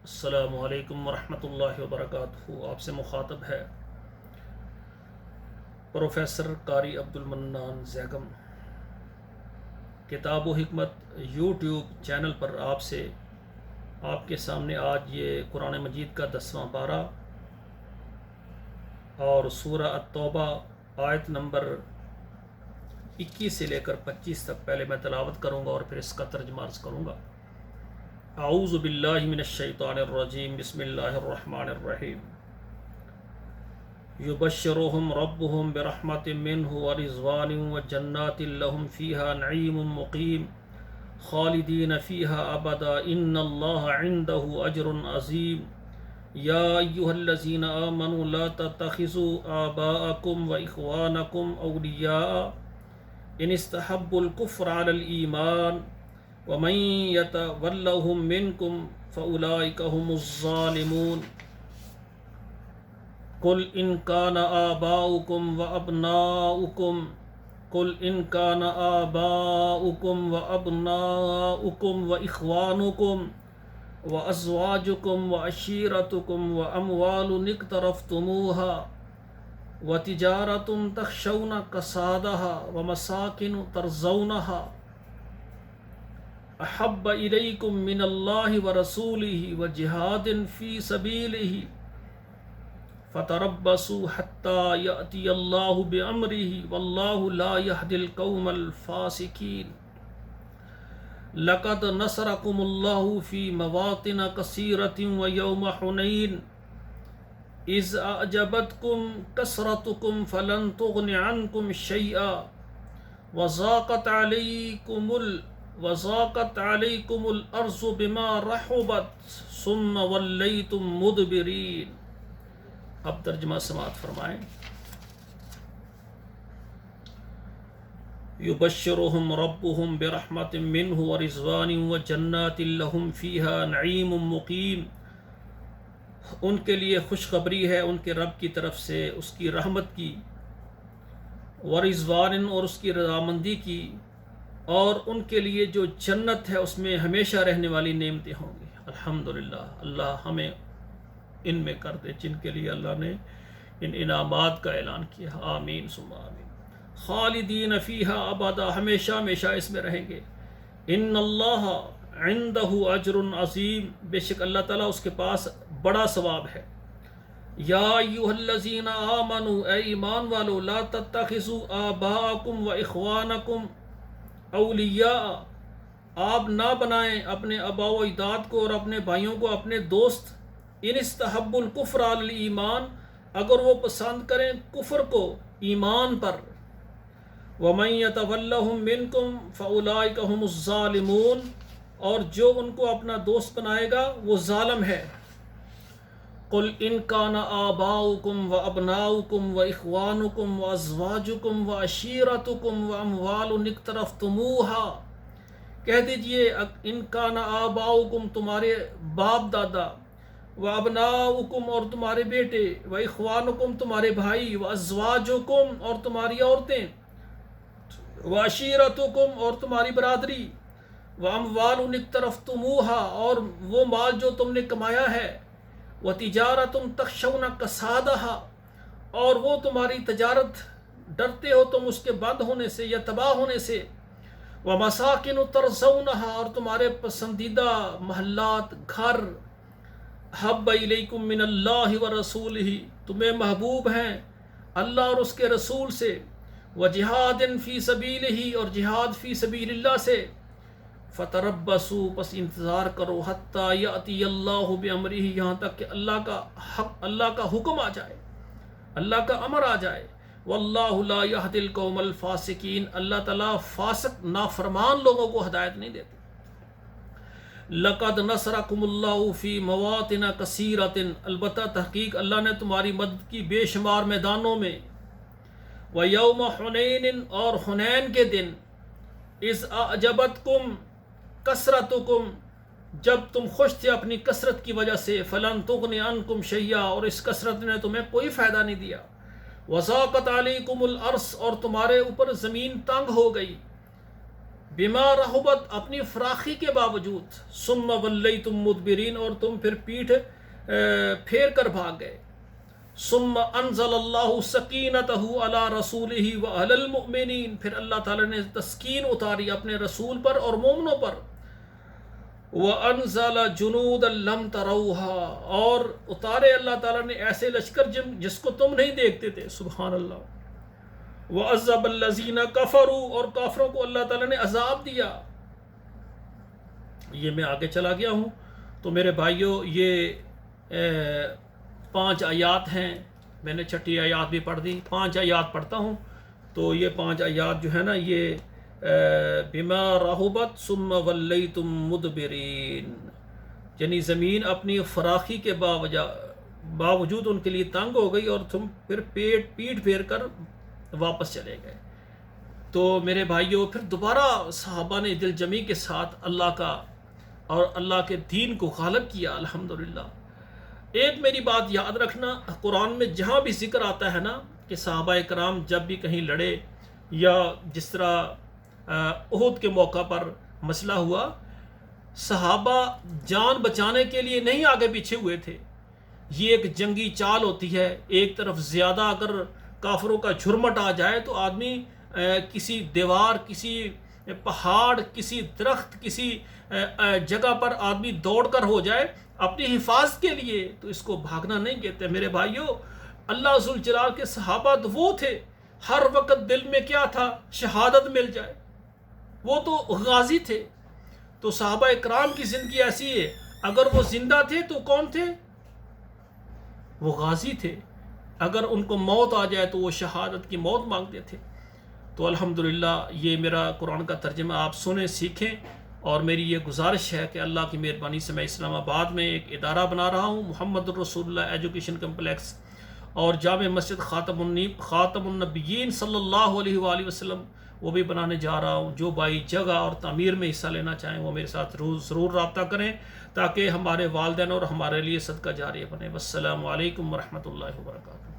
السلام علیکم ورحمۃ اللہ وبرکاتہ۔ آپ سے مخاطب ہے پروفیسر قاری عبد المنان زیگم۔ کتاب و حکمت یوٹیوب چینل پر آپ کے سامنے آج یہ قرآن مجید کا 10واں پارہ اور سورہ التوبہ آیت نمبر 21 سے لے کر 25 تک پہلے میں تلاوت کروں گا اور پھر اس کا ترجمہ عرض کروں گا۔ اعوذ باللہ من الشیطان الرجیم، بسم اللہ الرحمن الرحیم۔ یبشرہم ربہم برحمت منہ ورضوان وجنات لہم فیہا نعیم مقیم خالدین فیہا ابدا ان اللہ عندہ اجر عظیم۔ یا ایہا الذین آمنوا لا تتخذوا آباءکم واخوانکم اولیاء ان استحبوا الکفر علی الایمان ومن یتولہم منکم فاولئک هم الظالمون۔ قل ان کان آباؤکم وابناؤکم قل ان کان آباؤکم وابناؤکم واخوانکم وازواجکم وعشیرتکم واموال اقترفتموها وتجارۃ تخشون کسادها ومساکن ترضونها احب الیکم من اللہ ورسولہ وجہاد فی سبیلہ فتربصوا حتی یأتی اللہ بامرہ واللہ لا یہدی القوم الفاسقین۔ لقد نصرکم اللہ فی مواطن کثیرۃ ویوم حنین اذ اعجبتکم کثرتکم فلن تغن عنکم شیئا وضاقت علیکم الارض بما رحبت ثم ولیتم مدبرین۔ اب ترجمہ سماعت فرمائیں۔ یبشرہم ربہم برحمت منہ ورضوان وجنات لہم فیہا نعیم مقیم۔ ان کے لیے خوشخبری ہے ان کے رب کی طرف سے، اس کی رحمت کی، ورضوان اور اس کی رضامندی کی، اور ان کے لیے جو جنت ہے اس میں ہمیشہ رہنے والی نعمتیں ہوں گی۔ الحمدللہ، اللہ ہمیں ان میں کر دے جن کے لیے اللہ نے ان انعامات کا اعلان کیا۔ آمین ثم آمین۔ خالدین فیہا ابدا، ہمیشہ ہمیشہ اس میں رہیں گے۔ ان اللہ عندہ اجر عظیم، بے شک اللہ تعالیٰ اس کے پاس بڑا ثواب ہے۔ یا ایھا الذین آمنوا، اے ایمان والو، لا تتخذوا آباءکم واخوانکم اولیاء، آپ نہ بنائیں اپنے آباء و اجداد کو اور اپنے بھائیوں کو اپنے دوست۔ ان استحب الکفر علی الایمان، اگر وہ پسند کریں کفر کو ایمان پر۔ ومن یتولہم منکم فاولئک ھم الظالمون، اور جو ان کو اپنا دوست بنائے گا وہ ظالم ہے۔ قل ان کان آباؤکم وابناؤکم واخوانکم وازواجکم وعشیرتکم واموال اقترفتموها، کہہ دیجئے ان کان آباؤکم تمہارے باپ دادا، وابناؤکم اور تمہارے بیٹے، واخوانکم تمہارے بھائی، وازواجکم اور تمہاری عورتیں، وعشیرتکم اور تمہاری برادری، واموال اقترفتموها اور وہ مال جو تم نے کمایا ہے، وتجارۃ تخشون کسادها اور وہ تمہاری تجارت ڈرتے ہو تم اس کے بند ہونے سے یا تباہ ہونے سے، ومساکن ترضونها اور تمہارے پسندیدہ محلات، گھر، حب الیکم من اللہ ورسولہ، تمہیں محبوب ہیں اللہ اور اس کے رسول سے، وجہاد فی سبیلہ اور جہاد فی سبیل اللہ سے، فتربصوا پس انتظار کرو، حتی یأتی اللہ بامرہ یہاں تک کہ اللہ کا حکم آ جائے، اللہ کا امر آ جائے۔ واللہ لا یہدی القوم الفاسقین، اللہ تعالیٰ فاسق نافرمان لوگوں کو ہدایت نہیں دیتے۔ لقد نصرکم اللہ فی مواطن کثیرۃ، البتہ تحقیق اللہ نے تمہاری مدد کی بے شمار میدانوں میں، ویوم حنین اور حنین کے دن، اذ اعجبتکم کثرتکم جب تم خوش تھے اپنی کثرت کی وجہ سے، فلن تغن عنکم شیئا اور اس کثرت نے تمہیں کوئی فائدہ نہیں دیا، وضاقت علیکم الارض اور تمہارے اوپر زمین تنگ ہو گئی، بما رحبت اپنی فراخی کے باوجود، ثم ولیتم مدبرین اور تم پھر پیٹھ پھیر کر بھاگ گئے، ثم انزل اللہ سکینتہ علی رسولہ وعلی المؤمنین، پھر اللہ تعالیٰ نے تسکین اتاری اپنے رسول پر اور مومنوں پر، وَأَنزَلَ جُنُودًا لَمْ تَرَوْهَا، اور اتارے اللہ تعالیٰ نے ایسے لشکر جس کو تم نہیں دیکھتے تھے، سبحان اللہ، وَعَذَّبَ الَّذِينَ كَفَرُوا، اور کافروں کو اللہ تعالیٰ نے عذاب دیا۔ یہ میں آگے چلا گیا ہوں، تو میرے بھائیوں یہ 5 آیات ہیں، میں نے چھٹی آیات بھی پڑھ دی، 5 آیات پڑھتا ہوں، تو یہ 5 آیات جو ہے نا یہ بما رحبت ثم ولیتم مدبرین، یعنی زمین اپنی فراخی کے باوجود ان کے لیے تنگ ہو گئی اور تم پھر پیٹ پھیر کر واپس چلے گئے۔ تو میرے بھائیوں پھر دوبارہ صحابہ نے دل جمی کے ساتھ اللہ کا اور اللہ کے دین کو غالب کیا، الحمدللہ۔ ایک میری بات یاد رکھنا، قرآن میں جہاں بھی ذکر آتا ہے نا کہ صحابہ کرام جب بھی کہیں لڑے، یا جس طرح احد کے موقع پر مسئلہ ہوا، صحابہ جان بچانے کے لیے نہیں آگے پیچھے ہوئے تھے۔ یہ ایک جنگی چال ہوتی ہے، ایک طرف زیادہ اگر کافروں کا جھرمٹ آ جائے تو آدمی کسی دیوار، کسی پہاڑ، کسی درخت، کسی جگہ پر آدمی دوڑ کر ہو جائے اپنی حفاظت کے لیے، تو اس کو بھاگنا نہیں کہتے۔ میرے بھائیوں اللہ ذوالجلال کے صحابہ تو وہ تھے، ہر وقت دل میں کیا تھا؟ شہادت مل جائے، وہ تو غازی تھے۔ تو صحابہ اکرام کی زندگی ایسی ہے، اگر وہ زندہ تھے تو کون تھے؟ وہ غازی تھے، اگر ان کو موت آ جائے تو وہ شہادت کی موت مانگتے تھے۔ تو الحمدللہ یہ میرا قرآن کا ترجمہ آپ سنیں، سیکھیں، اور میری یہ گزارش ہے کہ اللہ کی مہربانی سے میں اسلام آباد میں ایک ادارہ بنا رہا ہوں، محمد الرسول اللہ ایجوکیشن کمپلیکس، اور جامع مسجد خاتم النبیین صلی اللہ علیہ وآلہ وسلم وہ بھی بنانے جا رہا ہوں۔ جو بھائی جگہ اور تعمیر میں حصہ لینا چاہیں وہ میرے ساتھ ضرور رابطہ کریں، تاکہ ہمارے والدین اور ہمارے لیے صدقہ جاریہ بنے۔ والسلام علیکم ورحمۃ اللہ وبرکاتہ۔